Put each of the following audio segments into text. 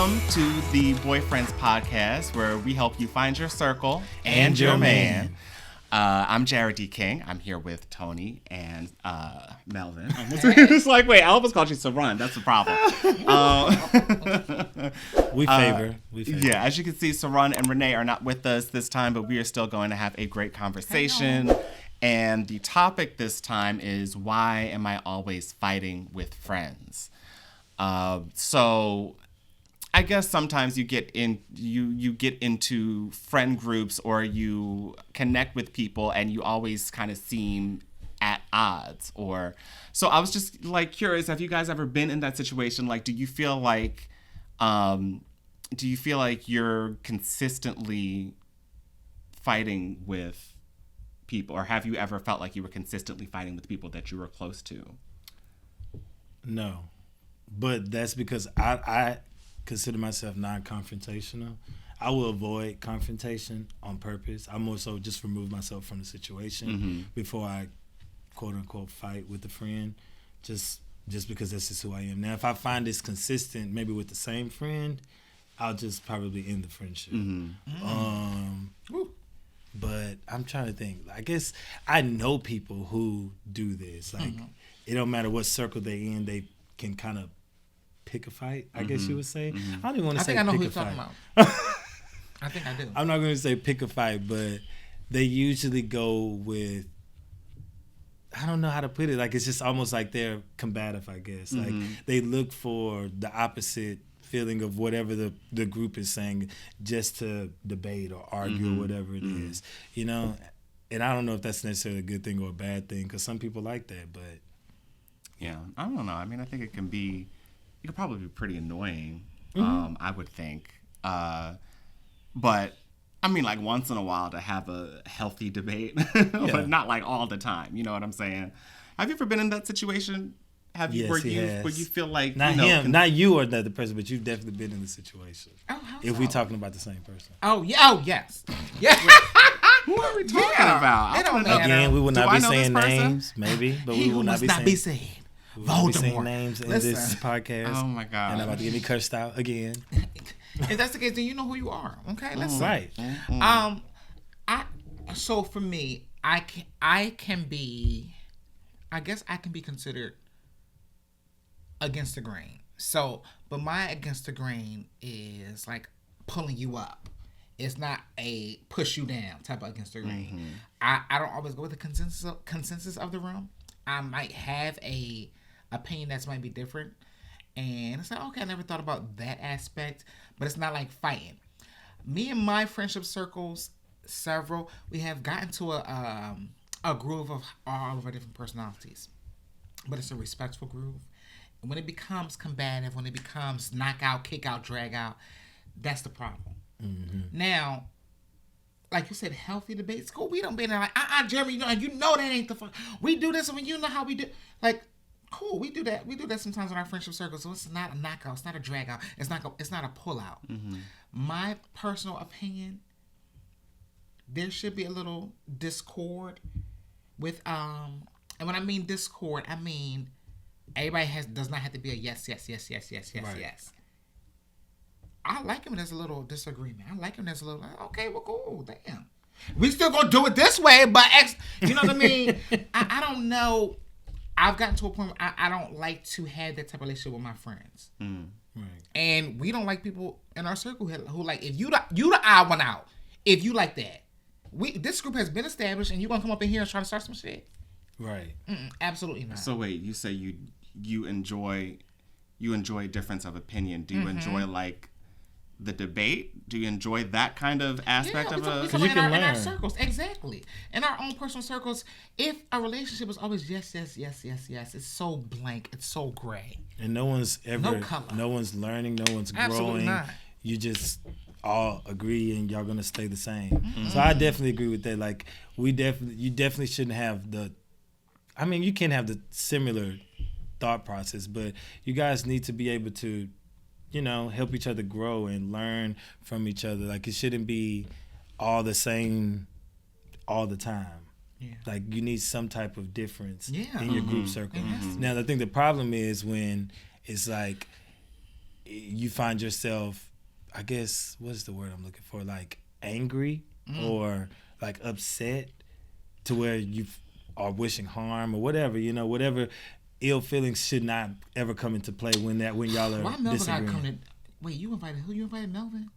Welcome to the BoyFriends podcast, where we help you find your circle and your man. I'm Jarrod D. King. I'm here with Tony and Melvin. It's like, wait, I almost called you Sarun. That's the problem. We favor. Yeah, as you can see, Sarun and Renee are not with us this time, but we are still going to have a great conversation. And the topic this time is, why am I always fighting with friends? So I guess sometimes you get into friend groups, or you connect with people and you always kind of seem at odds. Or so I was just like curious, have you guys ever been in that situation? Like, do you feel like you're consistently fighting with people, or have you ever felt like you were consistently fighting with people that you were close to? No, but that's because I consider myself non-confrontational. I will avoid confrontation on purpose. I more so just remove myself from the situation before I quote unquote fight with a friend, just because this is who I am. Now, if I find this consistent, maybe with the same friend, I'll just probably end the friendship. But I'm trying to think. I guess I know people who do this. Like, it don't matter what circle they in, they can kind of pick a fight, I guess you would say. I don't even want to say pick a fight. I think I know who you're talking about. I think I do. I'm not going to say pick a fight, but they usually go with, I don't know how to put it. Like, it's just almost like they're combative, I guess. Like, they look for the opposite feeling of whatever the group is saying, just to debate or argue or whatever it is, you know? And I don't know if that's necessarily a good thing or a bad thing, because some people like that, but... Yeah, I don't know. I mean, I think it could probably be pretty annoying, I would think. But, I mean, like, once in a while to have a healthy debate, but not, like, all the time. You know what I'm saying? Have you ever been in that situation? Where you feel like... Not you or the other person, but you've definitely been in the situation. Oh, how if so? we're talking about the same person. Oh, yeah. Oh, yes. Yeah. Who are we talking about? It don't matter. Again, we will not be saying names, maybe, but we will not be saying... Voldemort. Names in this podcast. Oh my God! And I'm about to get me cursed out again. If that's the case, then you know who you are. Okay, listen. Right. So for me, I can be considered against the grain. So, but my against the grain is like pulling you up. It's not a push you down type of against the grain. I don't always go with the consensus of the room. I might have a opinion that might be different, and it's like, okay, I never thought about that aspect, but it's not like fighting. Me and my friendship circles, we have gotten to a groove of all of our different personalities, but it's a respectful groove. And when it becomes combative, when it becomes knockout, kick out, drag out, that's the problem. Now, like you said, healthy debates. Cool. We don't be there like, Jeremy, you know that ain't the fun. We do this when you know how we do. Like, cool. We do that. We do that sometimes in our friendship circles. So it's not a knockout. It's not a drag out. It's not a pull out. My personal opinion, there should be a little discord with and when I mean discord, I mean everybody does not have to be a yes. I like him when there's a little disagreement. I like him when there's a little, okay, well, cool, damn. We still gonna do it this way, but you know what I mean? I don't know. I've gotten to a point where I don't like to have that type of relationship with my friends. Right. And we don't like people in our circle who like, if you the odd one out, if you like that. This group has been established, and you gonna come up in here and try to start some shit? Right. Absolutely not. So wait, you say you enjoy difference of opinion. Do you enjoy, like, the debate? Do you enjoy that kind of aspect of it? Because you can learn in our circles, exactly. In our own personal circles, if a relationship is always yes, it's so blank, it's so gray. And no one's ever, no color. No one's learning, no one's Absolutely growing. Not. You just all agree and y'all gonna stay the same. So I definitely agree with that. Like, you definitely shouldn't have you can have the similar thought process, but you guys need to be able to, help each other grow and learn from each other. Like, it shouldn't be all the same all the time. Yeah. Like, you need some type of difference in your group circle. Now, I think the problem is when it's like, you find yourself, I guess, what's the word I'm looking for? Like angry or like upset to where you are wishing harm or whatever, whatever ill feelings should not ever come into play when y'all are Why Melvin disagreeing. gotta come to? Wait, you invited Melvin?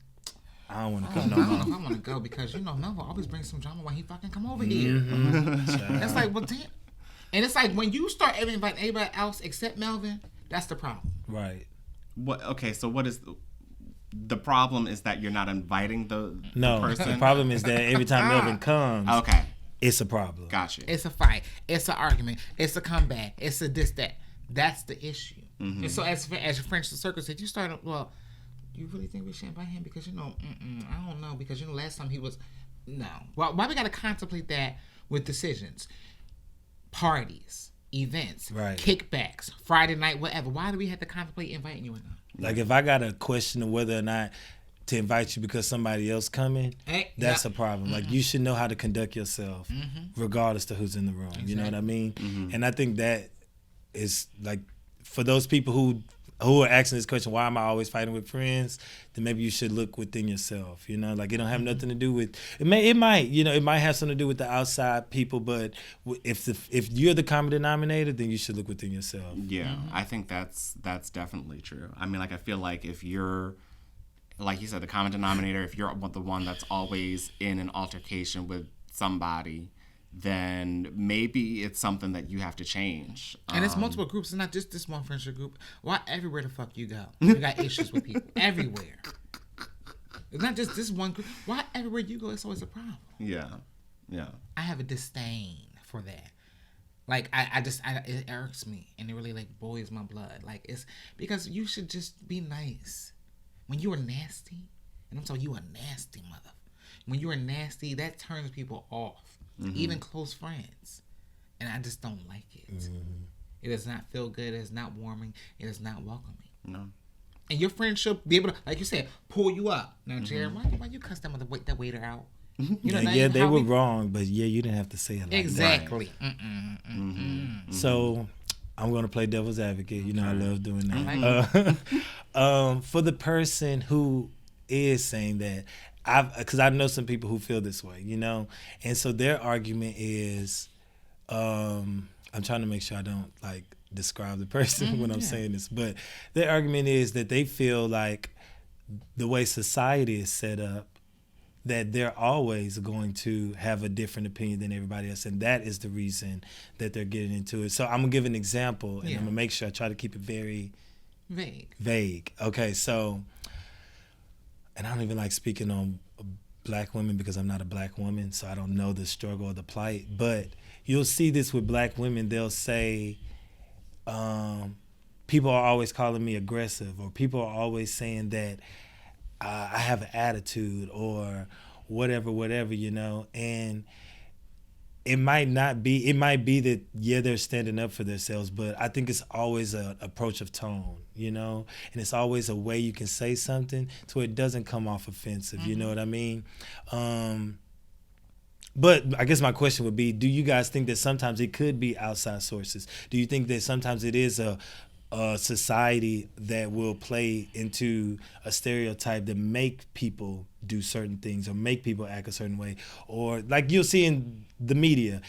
I don't want to come I no don't know if more. I want to go because Melvin always brings some drama when he fucking come over here. That's like, well, damn. And it's like when you start inviting anybody else except Melvin, that's the problem. Right. What? Okay, so what is the problem? Is that you're not inviting the person? The problem is that every time Melvin comes, okay, it's a problem. gotcha. It's a fight. It's an argument. It's a comeback. It's a this, that. That's the issue. And so as your French circle said, you started, well, you really think we should invite him? Because, I don't know. Because, last time he was, no. Well, why we got to contemplate that with decisions? Parties, events, right. kickbacks, Friday night, whatever. Why do we have to contemplate inviting you or not? Like if I got a question of whether or not to invite you because somebody else coming, that's a problem. Like you should know how to conduct yourself regardless to who's in the room. Exactly. You know what I mean? And I think that is like for those people who are asking this question, why am I always fighting with friends? Then maybe you should look within yourself. Like it don't have nothing to do with it. It might have something to do with the outside people, but if you're the common denominator, then you should look within yourself. Yeah, I think that's definitely true. I mean, like I feel like if you're, like you said, the common denominator, if you're the one that's always in an altercation with somebody, then maybe it's something that you have to change. And it's multiple groups. It's not just this one friendship group. Why everywhere the fuck you go? You got issues with people. Everywhere. It's not just this one group. Why everywhere you go, it's always a problem. Yeah. I have a disdain for that. Like, it irks me. And it really, like, boils my blood. Like, it's because you should just be nice. When you are nasty, and I'm telling you, a nasty mother. When you are nasty, that turns people off. Even close friends. And I just don't like it. It does not feel good. It is not warming. It is not welcoming. No. And your friend should be able to, like you said, pull you up. Now, Jarrod, why you cuss that waiter out? They were wrong, but you didn't have to say it like exactly. that. So I'm going to play devil's advocate. I love doing that. For the person who is saying that, because I know some people who feel this way, and so their argument is, I'm trying to make sure I don't like describe the person when I'm saying this, but their argument is that they feel like the way society is set up, that they're always going to have a different opinion than everybody else, and that is the reason that they're getting into it. So I'm gonna give an example, and I'm gonna make sure I try to keep it very vague. Okay, so. And I don't even like speaking on black women because I'm not a black woman, so I don't know the struggle or the plight. But you'll see this with black women. They'll say, people are always calling me aggressive, or people are always saying that I have an attitude or whatever, and it might be that, they're standing up for themselves, but I think it's always an approach of tone, and it's always a way you can say something so it doesn't come off offensive, you know what I mean? But I guess my question would be, do you guys think that sometimes it could be outside sources? Do you think that sometimes it is a society that will play into a stereotype that make people do certain things or make people act a certain way? Or like you'll see in the media,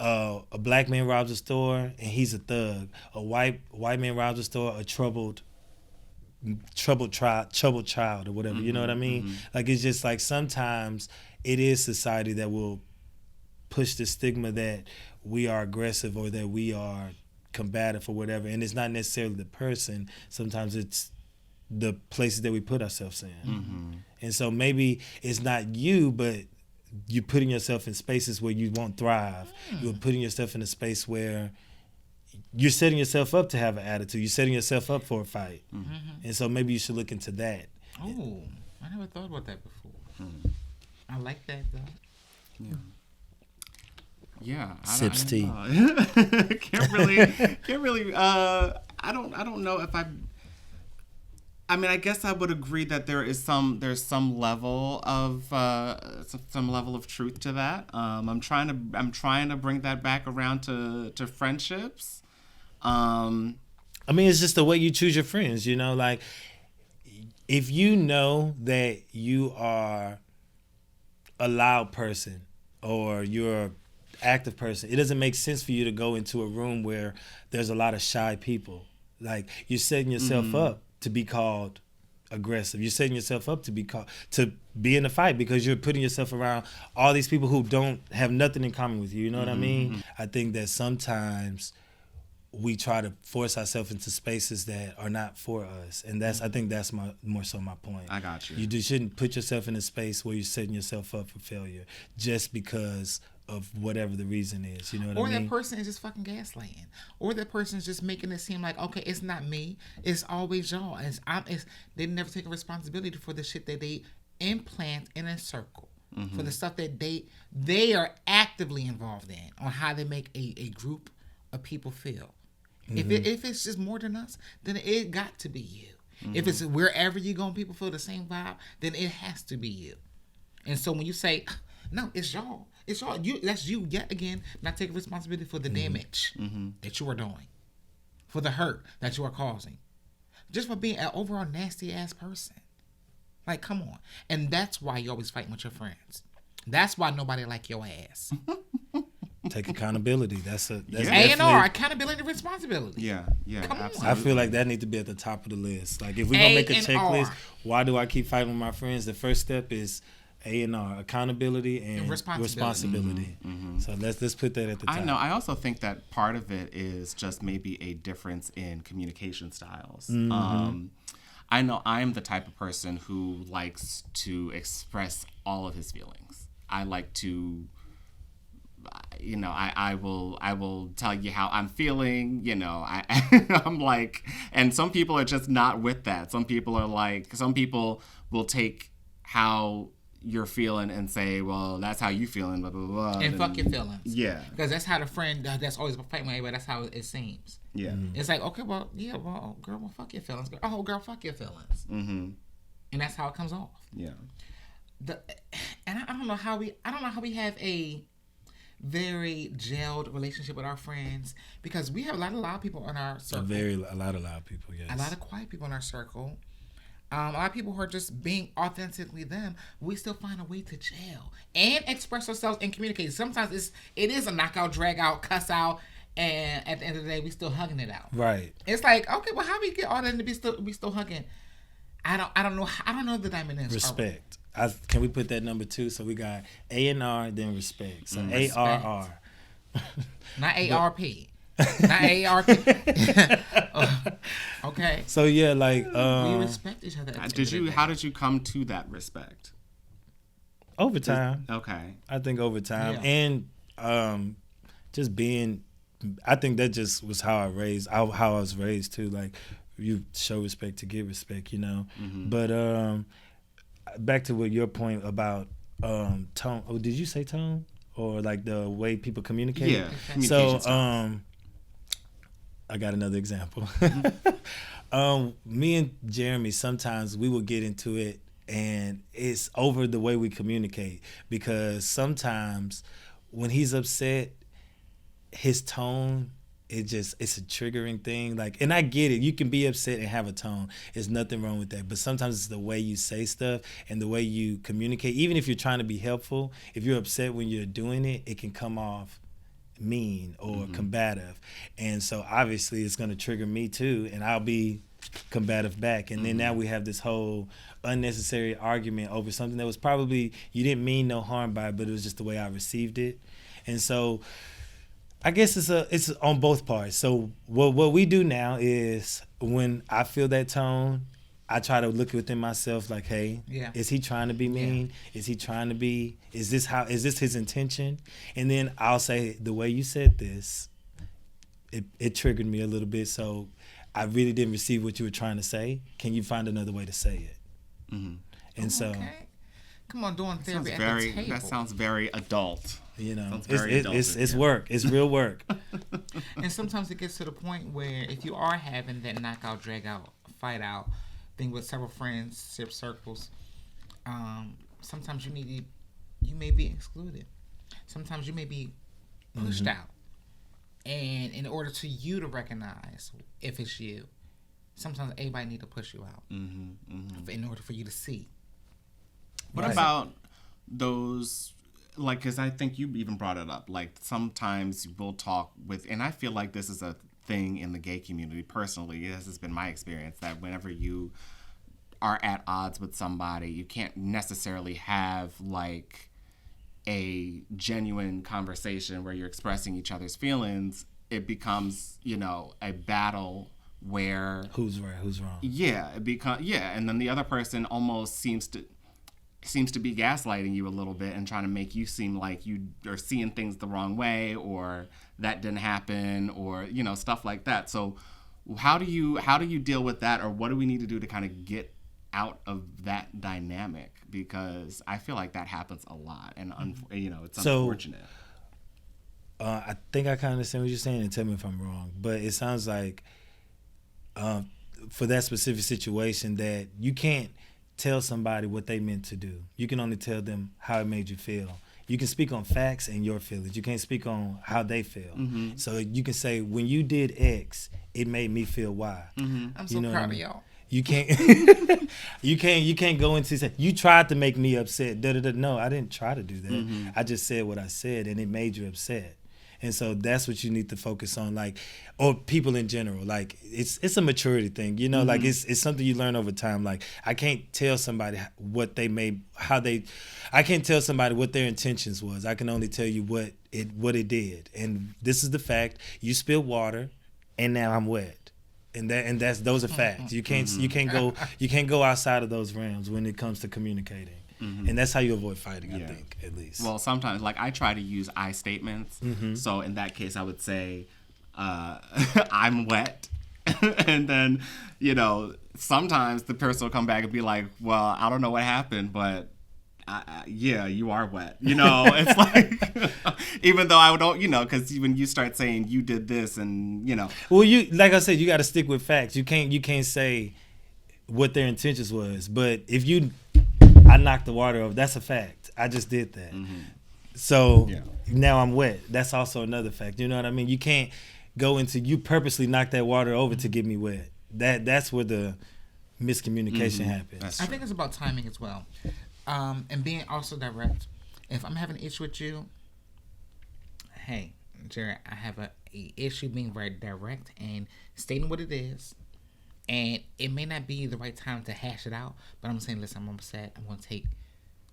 a black man robs a store and he's a thug. A white man robs a store, a troubled child or whatever. You know what I mean? Like it's just like sometimes it is society that will push the stigma that we are aggressive or that we are combative or whatever, and it's not necessarily the person. Sometimes it's the places that we put ourselves in. And so maybe it's not you, but you're putting yourself in spaces where you won't thrive. You're putting yourself in a space where you're setting yourself up to have an attitude. You're setting yourself up for a fight. And so maybe you should look into that. Oh, I never thought about that before. I like that though. Yeah. Sips tea. Can't really. I don't know if I mean, I guess I would agree that there's some level of truth to that. I'm trying to bring that back around to friendships. I mean, it's just the way you choose your friends. Like if you know that you are a loud person or you're an active person, it doesn't make sense for you to go into a room where there's a lot of shy people. Like, you're setting yourself up to be called aggressive. You're setting yourself up to be in a fight because you're putting yourself around all these people who don't have nothing in common with you. You know what I mean? I think that sometimes we try to force ourselves into spaces that are not for us, and I think that's more so my point. I got you. You shouldn't put yourself in a space where you're setting yourself up for failure just because of whatever the reason is. You know what I mean? Or that person is just fucking gaslighting. Or that person is just making it seem like, okay, it's not me. It's always y'all. They never take a responsibility for the shit that they implant in a circle. For the stuff that they are actively involved in, on how they make a group of people feel. If it's just more than us, then it got to be you. If it's wherever you go and people feel the same vibe, then it has to be you. And so when you say, no, it's y'all. It's y'all. That's you yet again not taking responsibility for the damage that you are doing, for the hurt that you are causing, just for being an overall nasty ass person. Like, come on. And that's why you always fighting with your friends. That's why nobody like your ass. Take accountability. That's A&R, accountability and responsibility. Yeah, Come absolutely. I feel like that needs to be at the top of the list. Like, if we're going to make a checklist, why do I keep fighting with my friends? The first step is A&R, accountability and responsibility. So let's put that at the top. I know. I also think that part of it is just maybe a difference in communication styles. I know I'm the type of person who likes to express all of his feelings. I like to, I will tell you how I'm feeling. I'm like, and some people are just not with that. Some people will take how you're feeling and say, well, that's how you feeling, blah, blah, blah. And fuck your feelings. Yeah. Because that's how the friend that's always fighting with everybody, that's how it seems. Yeah. It's like, okay, girl, fuck your feelings. Girl, fuck your feelings. And that's how it comes off. Yeah. And I don't know how we have a very gelled relationship with our friends, because we have a lot of loud people in our circle. A lot of loud people, yes. A lot of quiet people in our circle. A lot of people who are just being authentically them. We still find a way to gel and express ourselves and communicate. Sometimes it is a knockout, drag out, cuss out, and at the end of the day, we still hugging it out. Right. It's like, okay, well, how we get all that and we still hugging? I don't know. I don't know the dimensions. Respect. Can we put that number 2? So we got A&R, then respect. So respect. ARR. Not ARP. Not ARP. Okay. So yeah, like we respect each other. How did you come to that respect? Over time. Okay. I think over time. Yeah. And just being, I think that just was how I was raised too. Like, you show respect to get respect, But back to what your point about tone. Oh, did you say tone? Or like the way people communicate? Yeah. So I got another example. Me and Jeremy, sometimes we will get into it, and it's over the way we communicate, because sometimes when he's upset, his tone, it's a triggering thing. Like, and I get it. You can be upset and have a tone. There's nothing wrong with that. But sometimes it's the way you say stuff and the way you communicate. Even if you're trying to be helpful, if you're upset when you're doing it, it can come off mean or combative. And so obviously it's going to trigger me too, and I'll be combative back. And then now we have this whole unnecessary argument over something that was probably, you didn't mean no harm by it, but it was just the way I received it. And so I guess it's on both parts. So what we do now is, when I feel that tone, I try to look within myself like, hey, is he trying to be mean? Yeah. Is this his intention? And then I'll say, the way you said this, it triggered me a little bit. So I really didn't receive what you were trying to say. Can you find another way to say it? And so, come on, doing therapy at the table. That sounds very adult. It's work. It's real work. And sometimes it gets to the point where if you are having that knockout, drag out, fight out thing with several friends, circles, sometimes you may be excluded. Sometimes you may be pushed out. And in order to recognize if it's you, sometimes everybody need to push you out in order for you to see. What about those, like, because I think you even brought it up, like sometimes we'll talk with, and I feel like this is a thing in the gay community personally, this has been my experience, that whenever you are at odds with somebody, you can't necessarily have like a genuine conversation where you're expressing each other's feelings. It becomes, you know, a battle where who's right, who's wrong. Yeah, and then the other person almost seems to be gaslighting you a little bit and trying to make you seem like you are seeing things the wrong way, or that didn't happen, or, you know, stuff like that. So how do you deal with that, or what do we need to do to kind of get out of that dynamic? Because I feel like that happens a lot, and you know, it's unfortunate. I think I kind of understand what you're saying, and tell me if I'm wrong, but it sounds like for that specific situation that you can't tell somebody what they meant to do. You can only tell them how it made you feel. You can speak on facts and your feelings. You can't speak on how they feel. So you can say, when you did X, it made me feel Y. I'm so proud of y'all. You can't you can't go into say, you tried to make me upset. No, I didn't try to do that. I just said what I said and it made you upset. And so that's what you need to focus on, like, or people in general. Like, it's a maturity thing, you know. Like, it's something you learn over time. Like, I can't tell somebody I can't tell somebody what their intentions was. I can only tell you what it did. And this is the fact: you spilled water, and now I'm wet. And those are facts. You can't go outside of those realms when it comes to communicating. And that's how you avoid fighting, I think, at least. Well, sometimes, like, I try to use I statements. So in that case, I would say, I'm wet. And then, you know, sometimes the person will come back and be like, well, I don't know what happened, but yeah, you are wet. You know, it's like, even though I don't, you know, because when you start saying you did this and, you know. Well, like I said, you got to stick with facts. You can't say what their intentions was. But if I knocked the water over, that's a fact. I just did that. So now I'm wet. That's also another fact. You know what I mean? You can't go into, you purposely knock that water over to get me wet. That's where the miscommunication happens. I think it's about timing as well. And being also direct. If I'm having an issue with you, hey, Jarrod, I have a issue being very direct and stating what it is. And it may not be the right time to hash it out, but I'm saying, listen, I'm upset. I'm going to take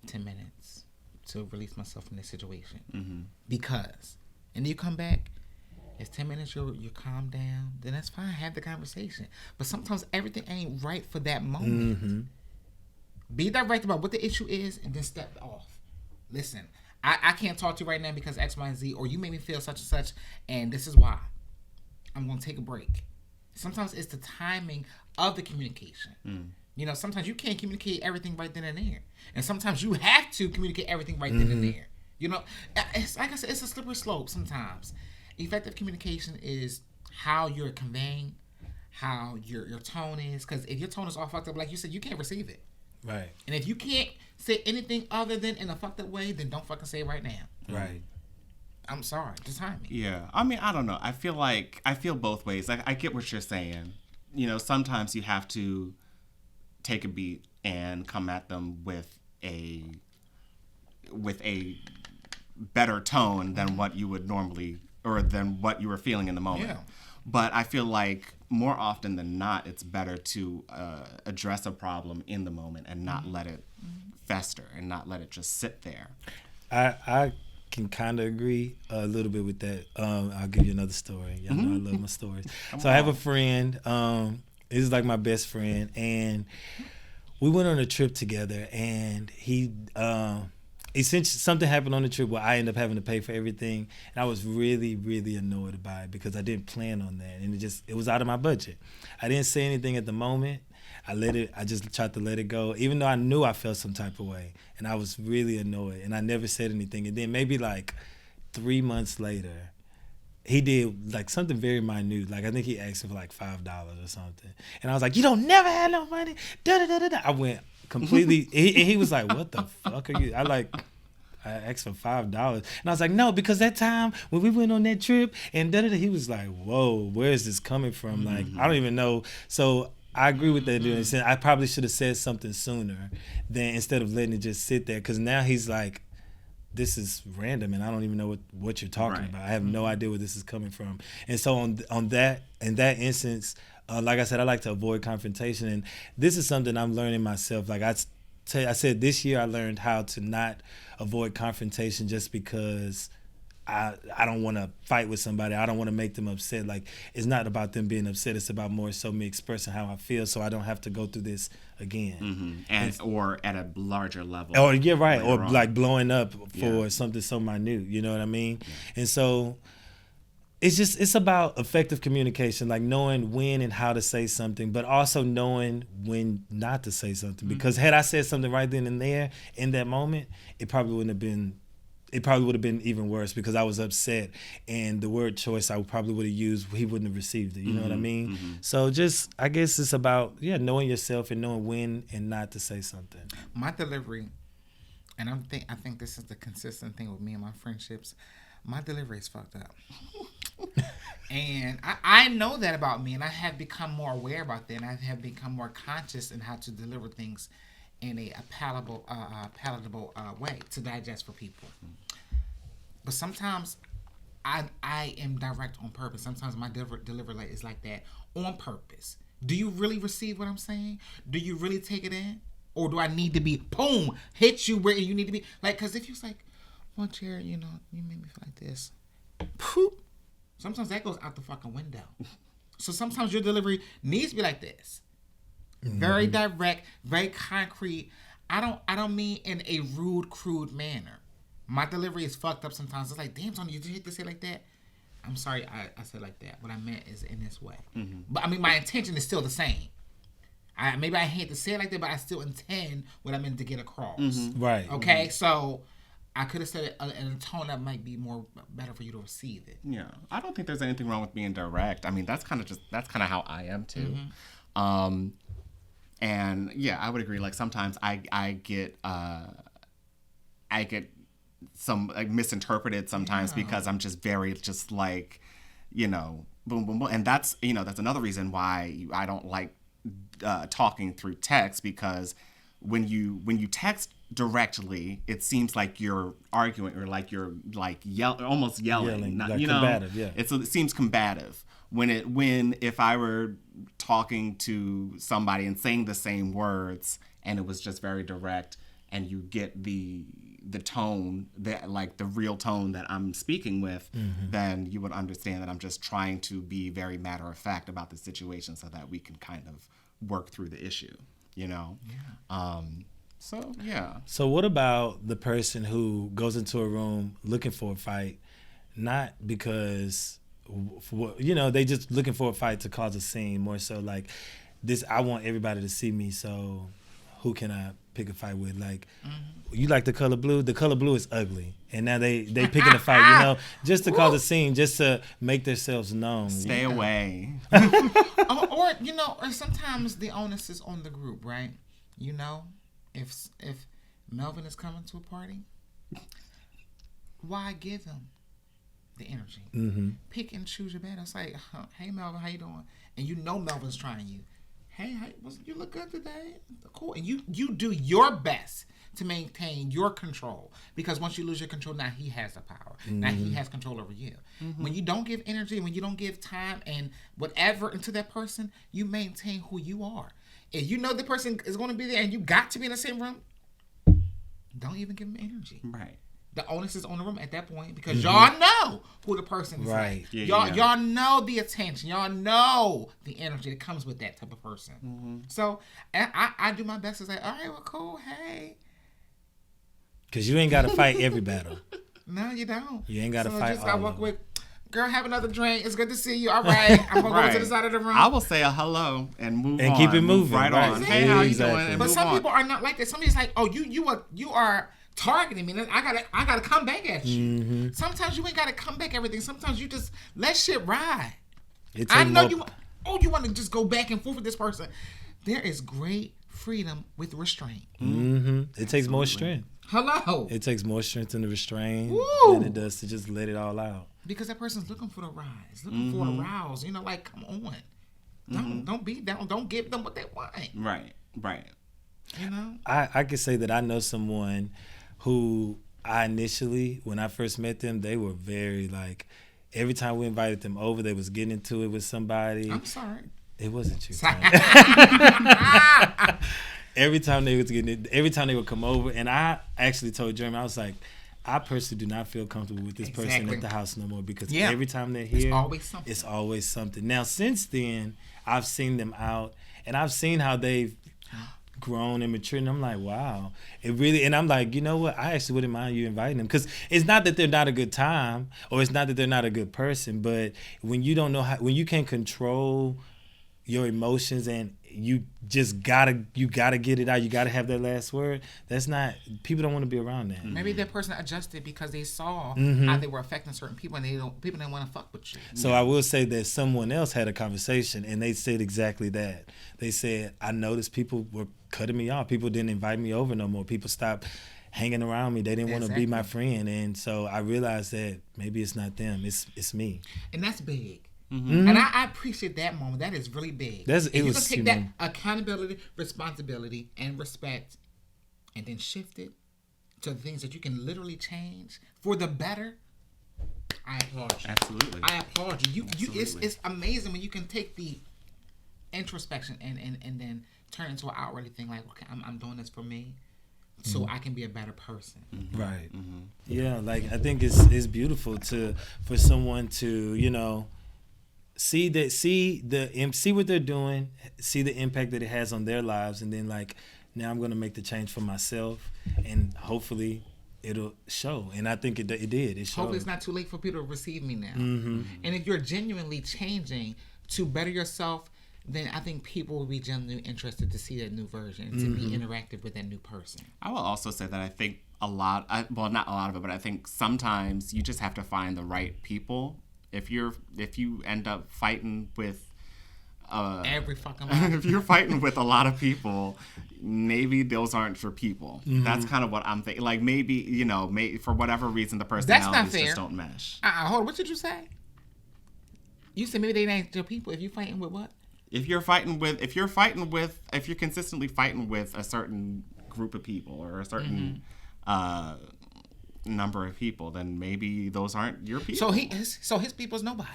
10 minutes to release myself from this situation. Because, and then you come back, it's 10 minutes, you calm down, then that's fine, have the conversation. But sometimes everything ain't right for that moment. Be direct about what the issue is, and then step off. Listen, I can't talk to you right now because X, Y, and Z, or you made me feel such and such, and this is why. I'm going to take a break. Sometimes it's the timing of the communication. You know, sometimes you can't communicate everything right then and there. And sometimes you have to communicate everything right then and there. You know, it's, like I said, it's a slippery slope sometimes. Effective communication is how you're conveying, how your tone is. Because if your tone is all fucked up, like you said, you can't receive it. Right. And if you can't say anything other than in a fucked up way, then don't fucking say it right now. Right. I'm sorry, just timing. Yeah, I mean, I don't know. I feel both ways. I get what you're saying. You know, sometimes you have to take a beat and come at them with a better tone than what you would normally, or than what you were feeling in the moment. Yeah. But I feel like more often than not, it's better to address a problem in the moment and not let it fester and not let it just sit there. I can kind of agree a little bit with that. I'll give you another story. Y'all know I love my stories. So I have a friend. This is like my best friend, and we went on a trip together. And he, essentially, something happened on the trip where I ended up having to pay for everything, and I was really, really annoyed by it because I didn't plan on that, and it was out of my budget. I didn't say anything at the moment. I just tried to let it go, even though I knew I felt some type of way. And I was really annoyed, and I never said anything. And then maybe like 3 months later, he did like something very minute. Like I think he asked for like $5 or something. And I was like, you don't never have no money? Da-da-da-da-da. I went completely, he was like, what the fuck are you? I I asked for $5. And I was like, no, because that time when we went on that trip and he was like, whoa, where is this coming from? Like, I don't even know. So I agree with that. I probably should have said something sooner than instead of letting it just sit there. Because now he's like, this is random and I don't even know what you're talking about. I have no idea where this is coming from. And so in that instance, like I said, I like to avoid confrontation. And this is something I'm learning myself. Like I said this year I learned how to not avoid confrontation just because I don't want to fight with somebody. I don't want to make them upset. Like, it's not about them being upset. It's about more so me expressing how I feel so I don't have to go through this again. Or at a larger level. Or, yeah, right. Or on. Like blowing up for something so minute. You know what I mean? Yeah. And so it's about effective communication, like knowing when and how to say something, but also knowing when not to say something. Because had I said something right then and there in that moment, it probably would have been even worse because I was upset, and the word choice I probably would have used, he wouldn't have received it. You know what I mean? So I guess it's about knowing yourself and knowing when and not to say something. My delivery, and I think this is the consistent thing with me and my friendships. My delivery is fucked up. And I know that about me, and I have become more aware about that, and I have become more conscious in how to deliver things in a palatable way to digest for people. But sometimes I am direct on purpose. Sometimes my delivery is like that on purpose. Do you really receive what I'm saying? Do you really take it in? Or do I need to be, boom, hit you where you need to be? Like, because if you're like, well, Jarrod, you made me feel like this. Poop. Sometimes that goes out the fucking window. So sometimes your delivery needs to be like this. Very direct, very concrete. I don't mean in a rude, crude manner. My delivery is fucked up sometimes. It's like, damn, Tony, you hate to say it like that? I'm sorry I said like that. What I meant is in this way. But I mean, my intention is still the same. Maybe I hate to say it like that, but I still intend what I meant to get across. Right. Okay, so I could have said it in a tone that might be more better for you to receive it. Yeah, I don't think there's anything wrong with being direct. I mean, that's kind of how I am too. And yeah, I would agree. Like sometimes I get some misinterpreted sometimes because I'm just very like, boom, boom, boom. And that's another reason why I don't like talking through text, because when you text directly, it seems like you're arguing or like you're like almost yelling. Not, like combative, yeah. It seems combative. If I were talking to somebody and saying the same words and it was just very direct, and you get the tone, that like the real tone that I'm speaking with, then you would understand that I'm just trying to be very matter of fact about the situation so that we can kind of work through the issue, Yeah. So, yeah. So what about the person who goes into a room looking for a fight, not because, they just looking for a fight to cause a scene, more so like this, I want everybody to see me, so who can I pick a fight with? Like, you like the color blue? The color blue is ugly. And now they picking a fight, just to cause a scene, just to make themselves known. Stay away. Or sometimes the onus is on the group, right? If Melvin is coming to a party, why give him the energy? Pick and choose your battle. It's like, hey Melvin, how you doing? And Melvin's trying you. Hey, you look good today. Cool. And you do your best to maintain your control, because once you lose your control, now he has the power. Now he has control over you. When you don't give energy, when you don't give time and whatever into that person, you maintain who you are. If you know the person is going to be there and you got to be in the same room, don't even give them energy. Right. The onus is on the room at that point, because y'all know who the person is. Right. Like. Y'all know the attention. Y'all know the energy that comes with that type of person. So I do my best to say, all right, well, cool, hey. Because you ain't got to fight every battle. No, you don't. You ain't got to fight all I walk with, girl, have another drink. It's good to see you. All right. I'm going to go to the side of the room. I will say a hello and move on. And keep it moving. Right on. Exactly. Hey, how you doing? But some people are not like that. Somebody's like, oh, you are targeting me. I gotta come back at you. Sometimes you ain't gotta come back everything. Sometimes you just let shit ride. I know you want to just go back and forth with this person. There is great freedom with restraint. It takes more strength. Hello. It takes more strength to restrain than it does to just let it all out. Because that person's looking for the rise, looking for a rouse. You know, like, come on. Don't be down. Don't give them what they want. Right. You know? I could say that I know someone who I initially, when I first met them, they were very like, every time we invited them over, they was getting into it with somebody. I'm sorry. It wasn't you. Every time they would come over, and I actually told Jeremy, I was like, I personally do not feel comfortable with this person at the house no more, because every time they're here, it's always something. Now, since then, I've seen them out, and I've seen how they've grown and matured, and I'm like, wow, it really. And I'm like, you know what? I actually wouldn't mind you inviting them, because it's not that they're not a good time, or it's not that they're not a good person, but when you don't know how, when you can't control your emotions and you just gotta get it out, you gotta have that last word, that's not, people don't want to be around that. Maybe that person adjusted because they saw how they were affecting certain people, and people didn't want to fuck with you. So I will say that someone else had a conversation, and they said exactly that. They said, I noticed people were cutting me off, people didn't invite me over no more, people stopped hanging around me, they didn't want to be my friend. And so I realized that maybe it's not them, it's me. And that's big. And I appreciate that moment. That is really big. If you can take that accountability, responsibility, and respect, and then shift it to the things that you can literally change for the better, I applaud you. Absolutely. I applaud you. It's amazing when you can take the introspection and then turn it into an outwardly thing, like, okay, I'm doing this for me, so I can be a better person. Right. Yeah, like, I think it's beautiful for someone to, you know, see what they're doing, see the impact that it has on their lives, and then like, now I'm going to make the change for myself, and hopefully it'll show. And I think it did. It showed. Hopefully it's not too late for people to receive me now. And if you're genuinely changing to better yourself, then I think people will be genuinely interested to see that new version, to be interactive with that new person. I will also say that I think not a lot of it, but I think sometimes you just have to find the right people. If you end up fighting with every fucking life. if you're fighting with a lot of people, maybe those aren't your people. That's kind of what I'm thinking. Like, maybe, you know, for whatever reason the personalities just don't mesh. Hold on, what did you say? You said maybe they ain't your people. If you're fighting with what? If you're consistently fighting with a certain group of people or a certain number of people, then maybe those aren't your people. So his people's nobody.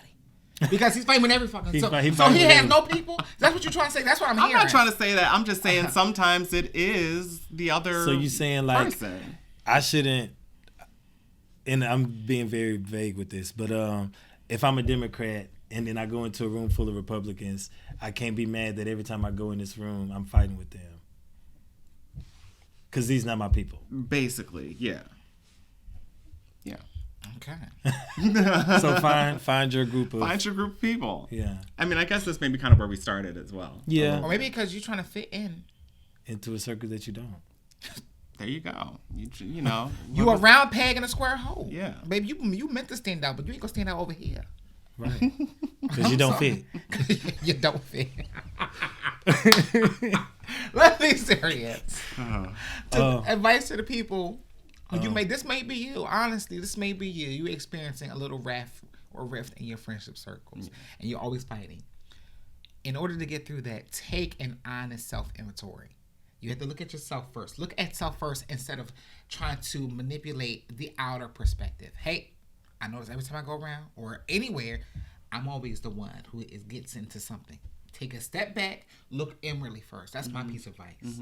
Because he's fighting with every fucking... So he has no people? That's what you're trying to say? That's what I'm hearing. I'm not trying to say that. I'm just saying sometimes it is the other So you're saying, like, person. I shouldn't... And I'm being very vague with this, but if I'm a Democrat and then I go into a room full of Republicans, I can't be mad that every time I go in this room, I'm fighting with them. Because these not my people. Basically, yeah. Yeah. Okay. So find your group of people. Yeah. I mean, I guess that's maybe kind of where we started as well. Yeah. Or maybe because you're trying to fit into a circle that you don't. There you go. You know. You a round peg in a square hole. Yeah. Baby, you meant to stand out, but you ain't gonna stand out over here. Right. Because you don't fit. You don't fit. Let's be serious. Advice to the people. This may be you. Honestly, this may be you. You're experiencing a little rift in your friendship circles, and you're always fighting. In order to get through that, take an honest self-inventory. You have to look at yourself first. Look at self first instead of trying to manipulate the outer perspective. Hey, I notice every time I go around or anywhere, I'm always the one who gets into something. Take a step back, look inwardly first. That's my piece of advice.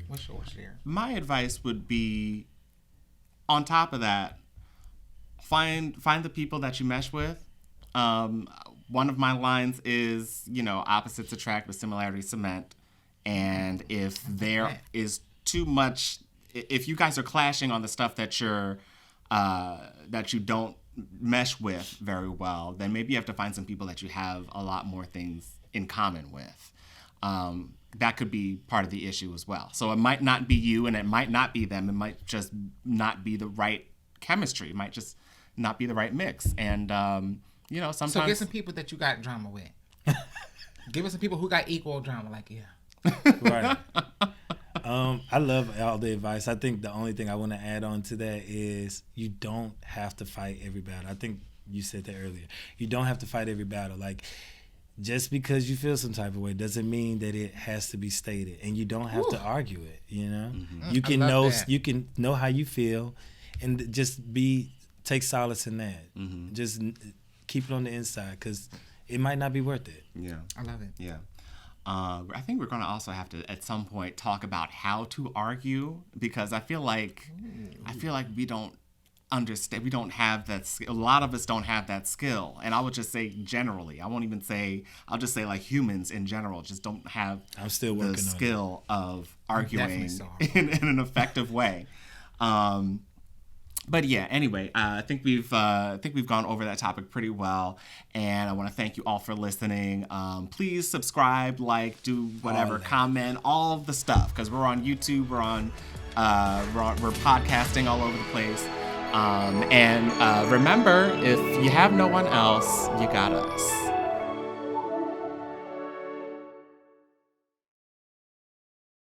What's yours, Jarrod? My advice would be, on top of that, find the people that you mesh with. One of my lines is, opposites attract, but similarities cement. And if there is too much, if you guys are clashing on the stuff that you don't mesh with very well, then maybe you have to find some people that you have a lot more things in common with. That could be part of the issue as well. So it might not be you and it might not be them. It might just not be the right chemistry. It might just not be the right mix. And, sometimes... So get some people that you got drama with. Give us some people who got equal drama, like, yeah. Right. I love all the advice. I think the only thing I want to add on to that is you don't have to fight every battle. I think you said that earlier. You don't have to fight every battle. Like, just because you feel some type of way doesn't mean that it has to be stated, and you don't have to argue it. You know, you can know how you feel, and just take solace in that. Just keep it on the inside, because it might not be worth it. Yeah, I love it. Yeah. I think we're going to also have to, at some point, talk about how to argue, because I feel like we don't understand. We don't have that skill. A lot of us don't have that skill. And I would just say generally. I'll just say like humans in general just don't have the skill of arguing in an effective way. But yeah, anyway, I think we've gone over that topic pretty well, and I want to thank you all for listening. Please subscribe, like, do whatever, comment, all of the stuff, because we're on YouTube, we're podcasting all over the place. And remember, if you have no one else, you got us.